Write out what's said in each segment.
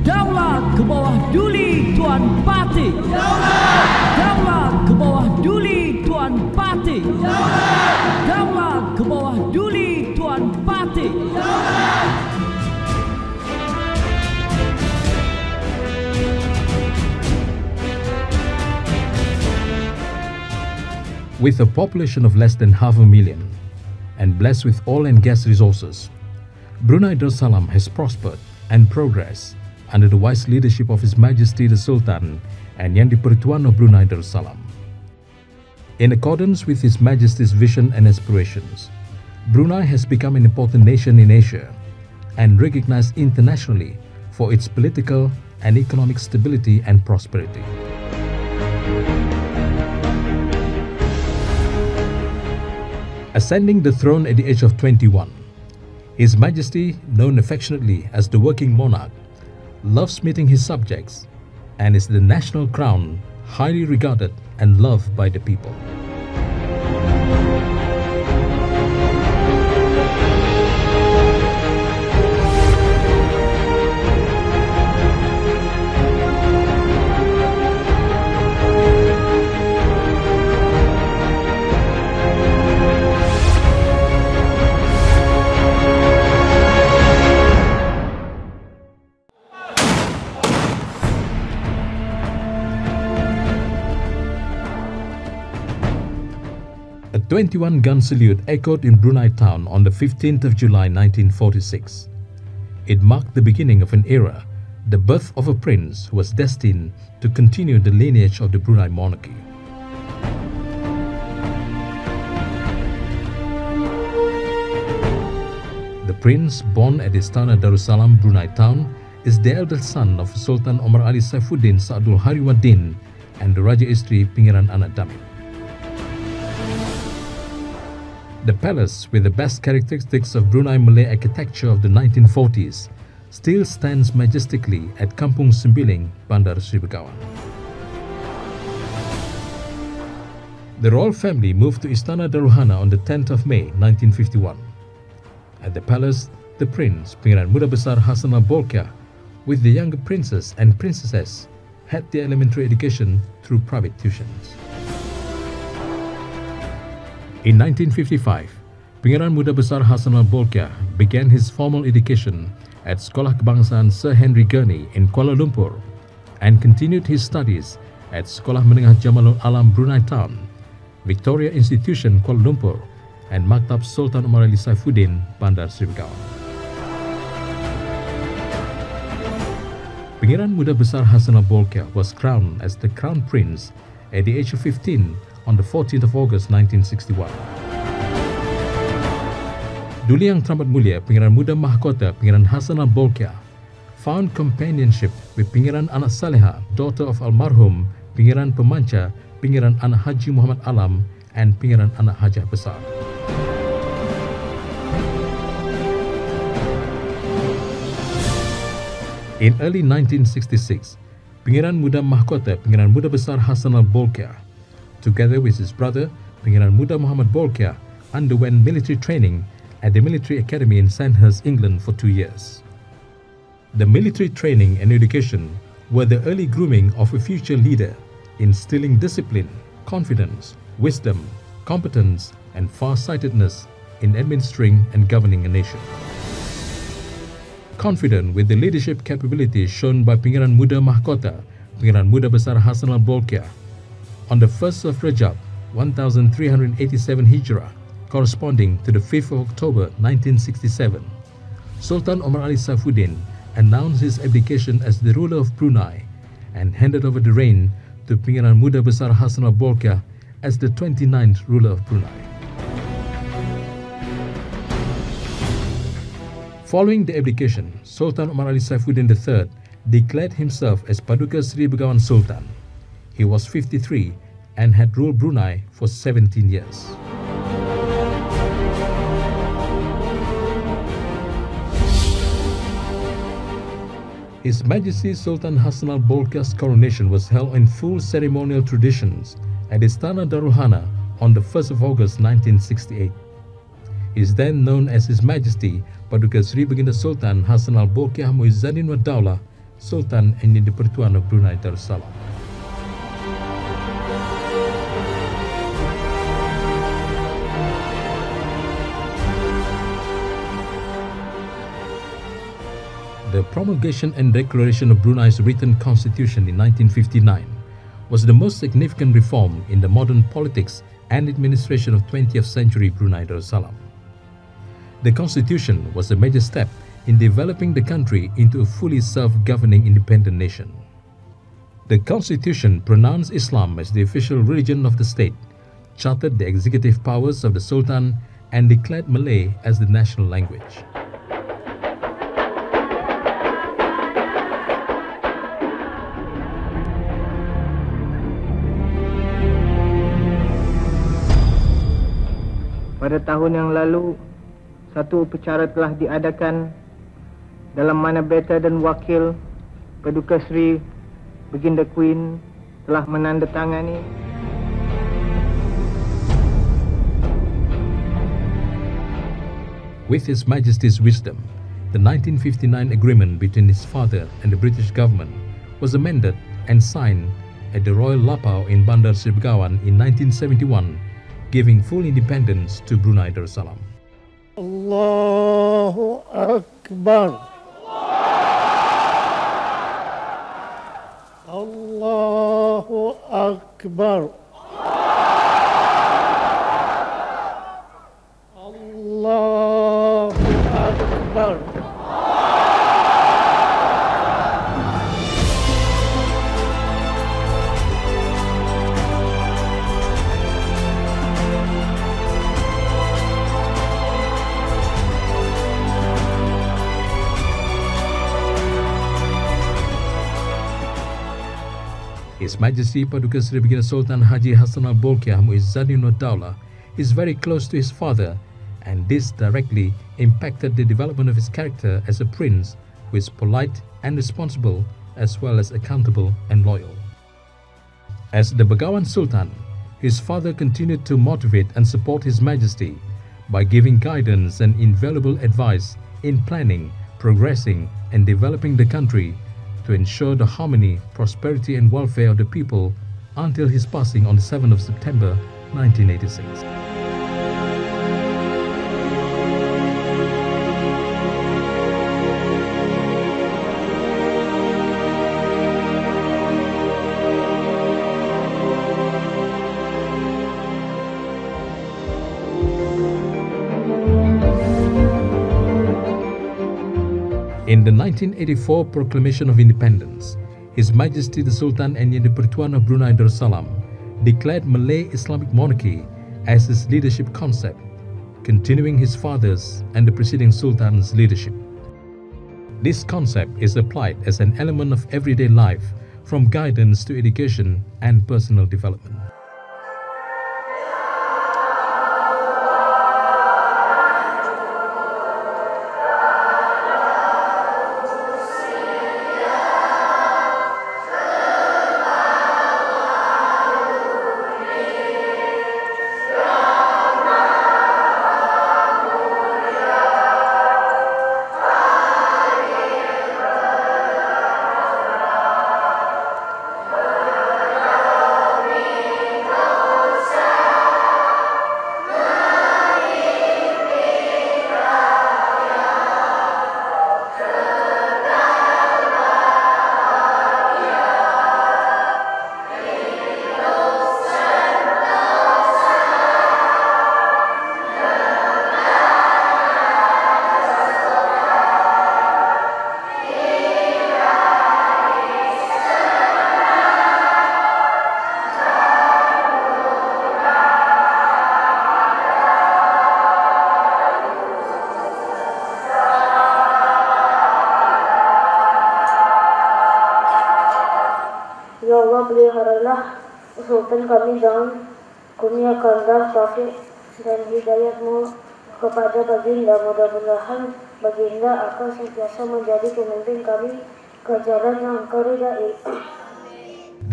Daulat ke bawah duli Tuan Pati. Daulat ke bawah duli Tuan Pati. Daulat ke bawah duli Tuan Pati. With a population of less than 500,000 and blessed with oil and gas resources, Brunei Darussalam has prospered and progressed under the wise leadership of His Majesty the Sultan and Yang di-Pertuan of Brunei Darussalam. In accordance with His Majesty's vision and aspirations, Brunei has become an important nation in Asia and recognized internationally for its political and economic stability and prosperity. Ascending the throne at the age of 21, His Majesty, known affectionately as the Working Monarch, loves meeting his subjects and is the national crown, highly regarded and loved by the people. A 21-gun salute echoed in Brunei town on the 15th of July 1946. It marked the beginning of an era, the birth of a prince who was destined to continue the lineage of the Brunei monarchy. The prince, born at Istana Darussalam, Brunei town, is the eldest son of Sultan Omar Ali Saifuddin Sa'adul Hariwaddin and the Raja Istri Pangeran Anak Damit. The palace, with the best characteristics of Brunei Malay architecture of the 1940s, still stands majestically at Kampung Sembiling, Bandar Seri Begawan. The royal family moved to Istana Daruhana on the 10th of May 1951. At the palace, the prince, Pangeran Muda Besar Hassanal Bolkiah, with the younger princes and princesses, had their elementary education through private tuitions. In 1955, Pangeran Muda Besar Hassanal Bolkiah began his formal education at Sekolah Kebangsaan Sir Henry Gurney in Kuala Lumpur and continued his studies at Sekolah Menengah Jamalul Alam Brunei Town, Victoria Institution Kuala Lumpur and Maktab Sultan Omar Ali Saifuddin, Bandar Seri Begawan. Pangeran Muda Besar Hassanal Bolkiah was crowned as the Crown Prince at the age of 15 on the 14th of August 1961. Duli Yang Teramat Mulia Pangeran Muda Mahkota Pangeran Hassanal Bolkiah found companionship with Pangeran Anak Saleha, daughter of almarhum Pangeran Pemanca, Pangeran Anak Haji Muhammad Alam and Pangeran Anak Hajah Besar. In early 1966, Pangeran Muda Mahkota Pangeran Muda Besar Hassanal Bolkiah, together with his brother, Pangeran Muda Muhammad Bolkiah, underwent military training at the Military Academy in Sandhurst, England for 2 years. The military training and education were the early grooming of a future leader, instilling discipline, confidence, wisdom, competence, and far-sightedness in administering and governing a nation. Confident with the leadership capabilities shown by Pangeran Muda Mahkota, Pangeran Muda Besar Hassanal Bolkiah, on the 1st of Rajab, 1387 Hijrah, corresponding to the 5th of October 1967, Sultan Omar Ali Saifuddin announced his abdication as the ruler of Brunei and handed over the reign to Pangeran Muda Besar Hassanal Bolkiah as the 29th ruler of Brunei. Following the abdication, Sultan Omar Ali Saifuddin III declared himself as Paduka Seri Begawan Sultan. He was 53 and had ruled Brunei for 17 years. His Majesty Sultan Hassanal Bolkiah's coronation was held in full ceremonial traditions at Istana Daruhana on the 1st of August 1968. He is then known as His Majesty Paduka Seri Baginda Sultan Hassanal Bolkiah Muizzaddin wa Daulah Sultan and Yang di-Pertuan of Brunei Darussalam. The promulgation and declaration of Brunei's written constitution in 1959 was the most significant reform in the modern politics and administration of 20th century Brunei Darussalam. The constitution was a major step in developing the country into a fully self-governing independent nation. The constitution pronounced Islam as the official religion of the state, chartered the executive powers of the Sultan, and declared Malay as the national language. Pada tahun yang lalu, satu upacara telah diadakan dalam mana Beta dan Wakil Paduka Seri Baginda Queen telah menandatangani With His Majesty's wisdom, the 1959 agreement between his father and the British government was amended and signed at the Royal Lapau in Bandar Seri Begawan in 1971, giving full independence to Brunei Darussalam. Allahu Akbar. Allahu Akbar. Allahu Akbar. His Majesty Paduka Seri Baginda Sultan Haji Hassanal Bolkiah Muizzaddin Daulah is very close to his father, and this directly impacted the development of his character as a prince who is polite and responsible, as well as accountable and loyal. As the Begawan Sultan, his father continued to motivate and support His Majesty by giving guidance and invaluable advice in planning, progressing, and developing the country to ensure the harmony, prosperity, and welfare of the people until his passing on the 7th of September 1986. In the 1984 Proclamation of Independence, His Majesty the Sultan and Yang di-Pertuan of Brunei Darussalam declared Malay Islamic monarchy as his leadership concept, continuing his father's and the preceding Sultan's leadership. This concept is applied as an element of everyday life, from guidance to education and personal development. Ya Allah, peliharalah Sultan kami dengan kurniakanlah taufik dan hidayah-Mu kepada Baginda. Mudah-mudahan Baginda akan sentiasa menjadi pemimpin kami ke jalan yang Engkau ridai.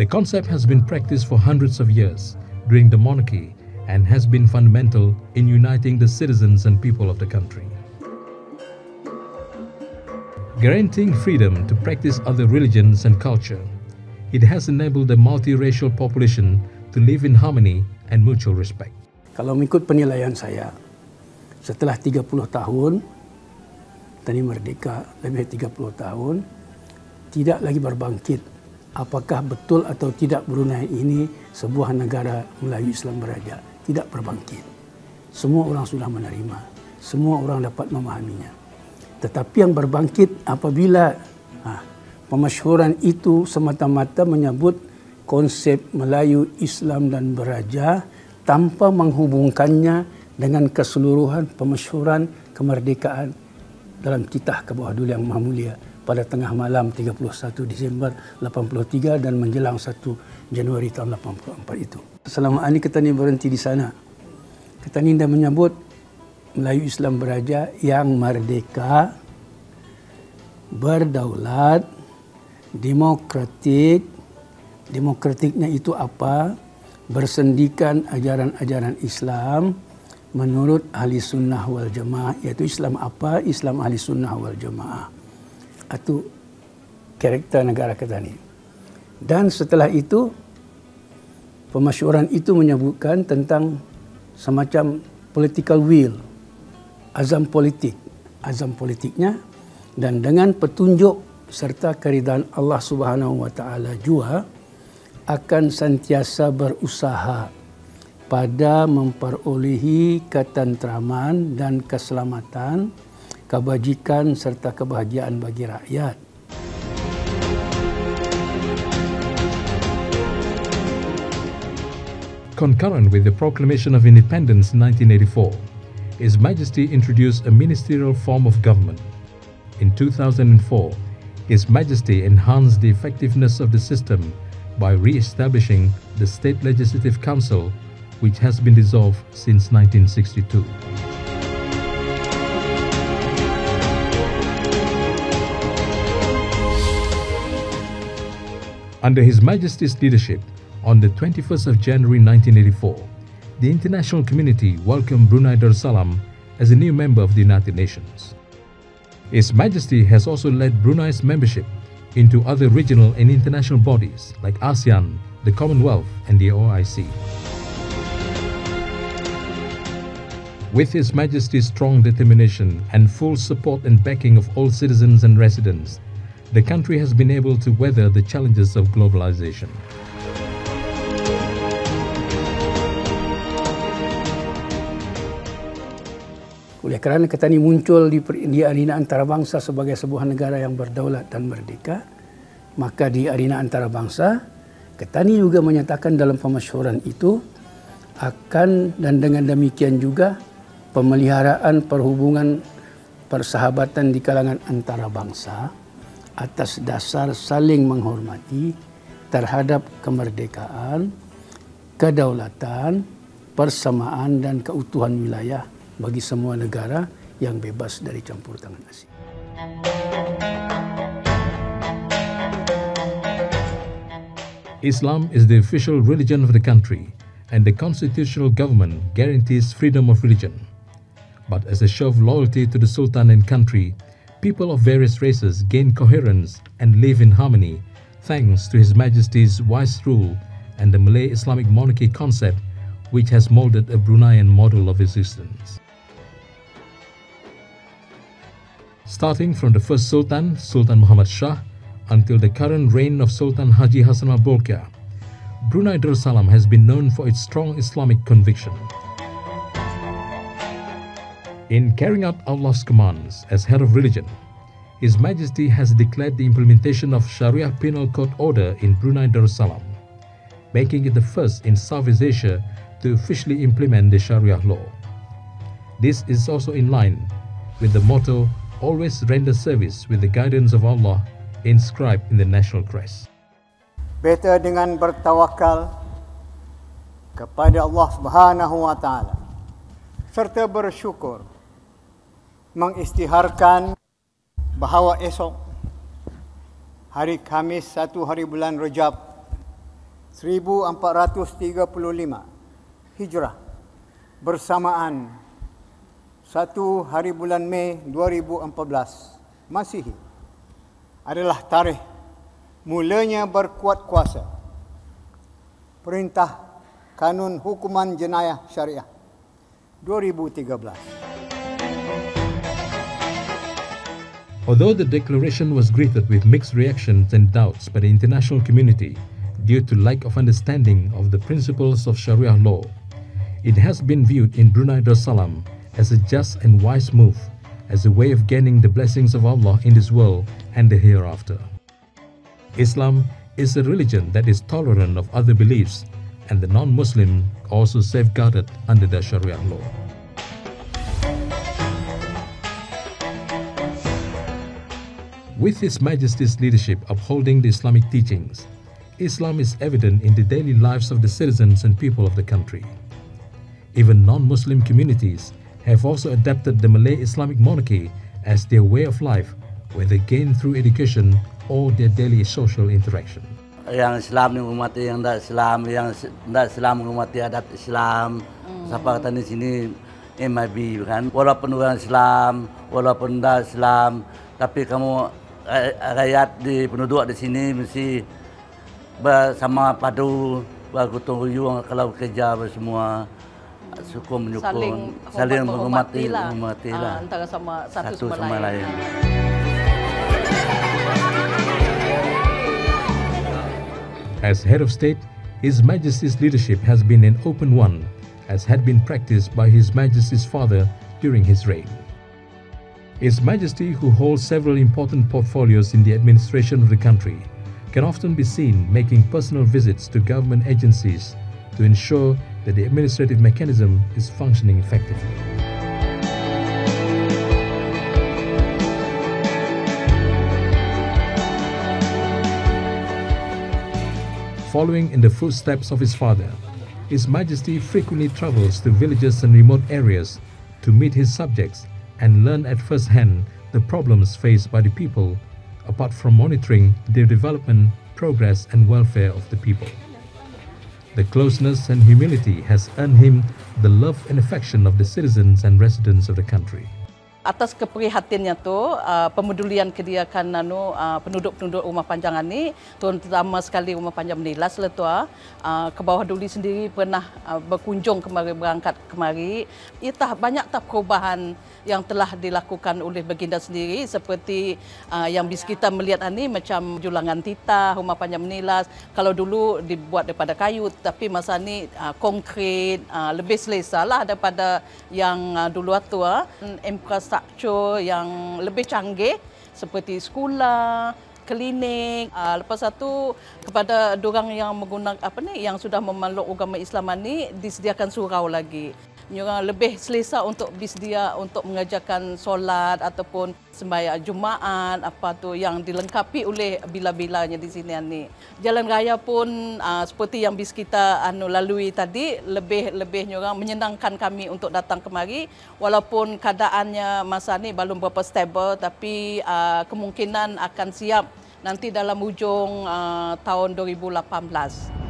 The concept has been practiced for hundreds of years during the monarchy and has been fundamental in uniting the citizens and people of the country. Guaranteeing freedom to practice other religions and culture, it has enabled a multiracial population to live in harmony and mutual respect. Kalau mengikut penilaian saya, setelah 30 tahun, tani merdeka lebih 30 tahun, tidak lagi berbangkit. Apakah betul atau tidak Brunei ini sebuah negara Melayu Islam beraja? Tidak berbangkit. Semua orang sudah menerima. Semua orang dapat memahaminya. Tetapi yang berbangkit apabila pemasyhuran itu semata-mata menyebut konsep Melayu Islam dan beraja tanpa menghubungkannya dengan keseluruhan pemasyhuran kemerdekaan dalam titah ke bawah duli yang Maha Mulia pada tengah malam 31 Disember 83 dan menjelang 1 Januari tahun 84 itu. Selama ini Ketani berhenti di sana. Ketani dah menyebut Melayu Islam beraja yang merdeka, berdaulat, demokratik. Demokratiknya itu apa? Bersendikan ajaran-ajaran Islam menurut ahli sunnah wal jamaah. Iaitu Islam apa? Islam ahli sunnah wal jamaah. Itu karakter negara Ketani. Dan setelah itu, pemasyhuran itu menyebutkan tentang semacam political will, azam politik. Azam politiknya, dan dengan petunjuk serta keridaan Allah Subhanahu wa taala juga akan sentiasa berusaha pada memperolehi ketentraman dan keselamatan, kebajikan serta kebahagiaan bagi rakyat. Concurrent with the proclamation of independence in 1984, His Majesty introduced a ministerial form of government. In 2004, His Majesty enhanced the effectiveness of the system by re-establishing the State Legislative Council, which has been dissolved since 1962. Under His Majesty's leadership, on the 21st of January 1984, the international community welcomed Brunei Darussalam as a new member of the United Nations. His Majesty has also led Brunei's membership into other regional and international bodies like ASEAN, the Commonwealth, and the OIC. With His Majesty's strong determination and full support and backing of all citizens and residents, the country has been able to weather the challenges of globalization. Oleh kerana Ketani muncul di arena antarabangsa sebagai sebuah negara yang berdaulat dan merdeka, maka di arena antarabangsa, Ketani juga menyatakan dalam pemasyhuran itu akan, dan dengan demikian juga pemeliharaan perhubungan persahabatan di kalangan antarabangsa atas dasar saling menghormati terhadap kemerdekaan, kedaulatan, persamaan dan keutuhan wilayah bagi semua negara yang bebas dari campur tangan asing. Islam is the official religion of the country, and the constitutional government guarantees freedom of religion. But as a show of loyalty to the Sultan and country, people of various races gain coherence and live in harmony thanks to His Majesty's wise rule and the Malay Islamic monarchy concept, which has molded a Bruneian model of existence. Starting from the first Sultan, Sultan Muhammad Shah, until the current reign of Sultan Haji Hassan al-Bolkiah, Brunei Darussalam has been known for its strong Islamic conviction. In carrying out Allah's commands as head of religion, His Majesty has declared the implementation of Sharia Penal Code Order in Brunei Darussalam, making it the first in Southeast Asia to officially implement the Sharia law. This is also in line with the motto, "Always render service with the guidance of Allah," inscribed in the national crest. Beta dengan bertawakal kepada Allah Subhanahu wa taala serta bersyukur mengisytiharkan bahawa esok hari Khamis 1 hari bulan Rejab 1435 Hijrah bersamaan 1 hari bulan Mei 2014 Masihi adalah tarikh mulanya berkuat kuasa Perintah Kanun Hukuman Jenayah Syariah 2013. Although the declaration was greeted with mixed reactions and doubts by the international community due to lack of understanding of the principles of Sharia law, it has been viewed in Brunei Darussalam as a just and wise move, as a way of gaining the blessings of Allah in this world and the hereafter. Islam is a religion that is tolerant of other beliefs, and the non-Muslim also safeguarded under the Sharia law. With His Majesty's leadership upholding the Islamic teachings, Islam is evident in the daily lives of the citizens and people of the country. Even non-Muslim communities have also adapted the Malay Islamic monarchy as their way of life, whether gained through education or their daily social interaction. Yang Islam ni menghormati yang tak Islam, yang tak Islam menghormati adat Islam. Siapa kata di sini MIB kan? Walaupun orang Islam, walaupun tak Islam, tapi kamu rakyat di penduduk di sini mesti bersama padu, bergotong royong kalau kerja semua, sukun menyukun, saling menghormati lah. Antara satu sama lain. As head of state, His Majesty's leadership has been an open one, as had been practiced by His Majesty's father during his reign. His Majesty, who holds several important portfolios in the administration of the country, can often be seen making personal visits to government agencies to ensure that the administrative mechanism is functioning effectively. Following in the footsteps of his father, His Majesty frequently travels to villages and remote areas to meet his subjects and learn at first hand the problems faced by the people, apart from monitoring their development, progress and welfare of the people. The closeness and humility has earned him the love and affection of the citizens and residents of the country. Atas keprihatinnya tu, pemedulian kediakan penduduk-penduduk Rumah Panjangan ni, terutama sekali Rumah Panjang Menilas letua, ke bawah Duli sendiri pernah berkunjung berangkat kemari. Ia banyak perubahan yang telah dilakukan oleh baginda sendiri, seperti yang bis kita melihat ini macam julangan titah Rumah Panjang Menilas. Kalau dulu dibuat daripada kayu, tapi masa ni konkret, lebih selesa lah daripada yang dulu tua. Infrastruktur yang lebih canggih seperti sekolah, klinik. Lepas itu kepada dorang yang menggunakan yang sudah memeluk agama Islam ni disediakan surau lagi. Orang lebih selesa untuk bersedia untuk mengajarkan solat ataupun sembahyang Jumaat yang dilengkapi oleh bila-bilanya di sini ni. Jalan raya pun seperti yang bis kita lalui tadi, lebih orang menyenangkan kami untuk datang kemari, walaupun keadaannya masa ni belum berapa stable, tapi kemungkinan akan siap nanti dalam hujung tahun 2018.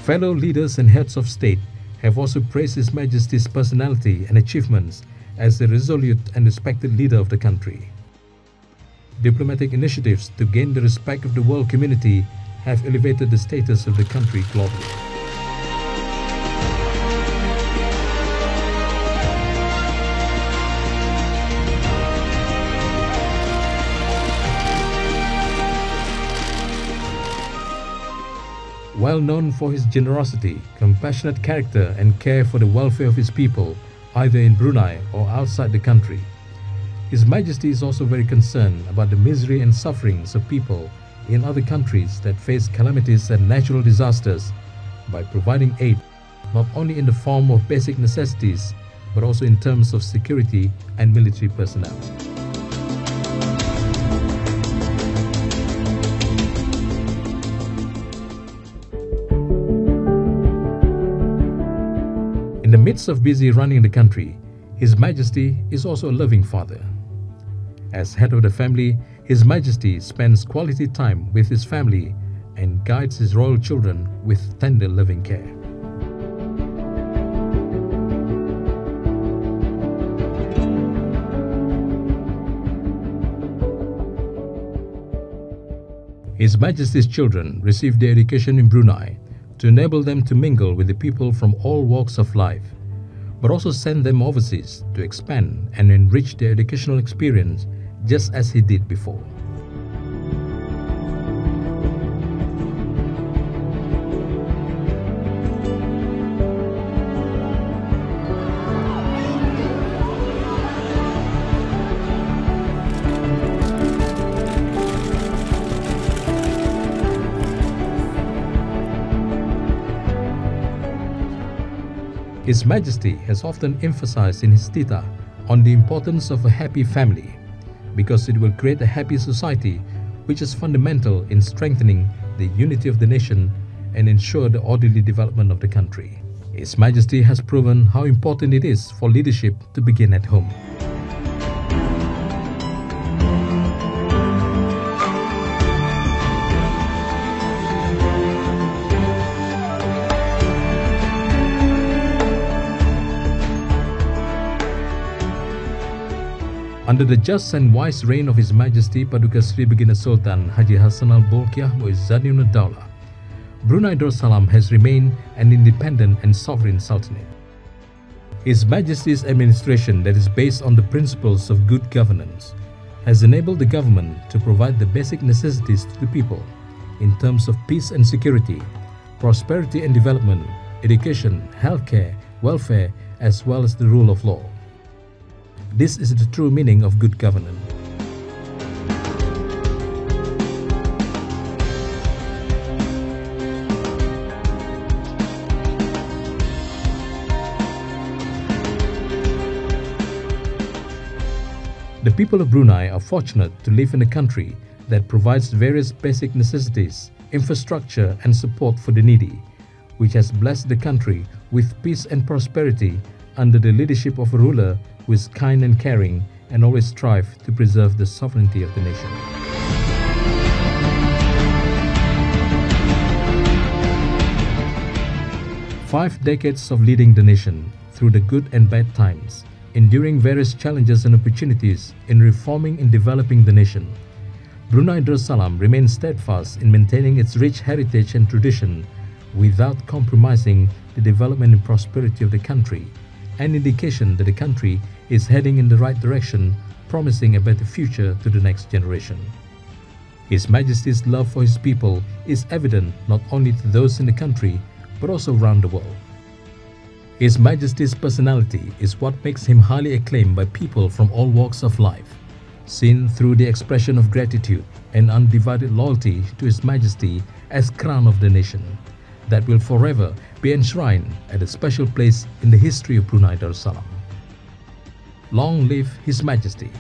Fellow leaders and heads of state have also praised His Majesty's personality and achievements as a resolute and respected leader of the country. Diplomatic initiatives to gain the respect of the world community have elevated the status of the country globally. Well known for his generosity, compassionate character and care for the welfare of his people, either in Brunei or outside the country, His Majesty is also very concerned about the misery and sufferings of people in other countries that face calamities and natural disasters by providing aid not only in the form of basic necessities but also in terms of security and military personnel. In the midst of busy running the country, His Majesty is also a loving father. As head of the family, His Majesty spends quality time with his family and guides his royal children with tender loving care. His Majesty's children received their education in Brunei to enable them to mingle with the people from all walks of life, but also send them overseas to expand and enrich their educational experience just as he did before. His Majesty has often emphasized in his tita on the importance of a happy family because it will create a happy society, which is fundamental in strengthening the unity of the nation and ensure the orderly development of the country. His Majesty has proven how important it is for leadership to begin at home. Under the just and wise reign of His Majesty Paduka Sri Baginda Sultan Haji Hassan Al-Bolkiah Muizzadin Ad-Daulah, Brunei Darussalam has remained an independent and sovereign sultanate. His Majesty's administration that is based on the principles of good governance has enabled the government to provide the basic necessities to the people in terms of peace and security, prosperity and development, education, healthcare, welfare, as well as the rule of law. This is the true meaning of good governance. The people of Brunei are fortunate to live in a country that provides various basic necessities, infrastructure and support for the needy, which has blessed the country with peace and prosperity under the leadership of a ruler who is kind and caring and always strive to preserve the sovereignty of the nation. Five decades of leading the nation through the good and bad times, enduring various challenges and opportunities in reforming and developing the nation, Brunei Darussalam remains steadfast in maintaining its rich heritage and tradition without compromising the development and prosperity of the country, an indication that the country is heading in the right direction, promising a better future to the next generation. His Majesty's love for his people is evident not only to those in the country, but also around the world. His Majesty's personality is what makes him highly acclaimed by people from all walks of life, seen through the expression of gratitude and undivided loyalty to His Majesty as crown of the nation, that will forever be enshrined at a special place in the history of Brunei Darussalam. Long live His Majesty!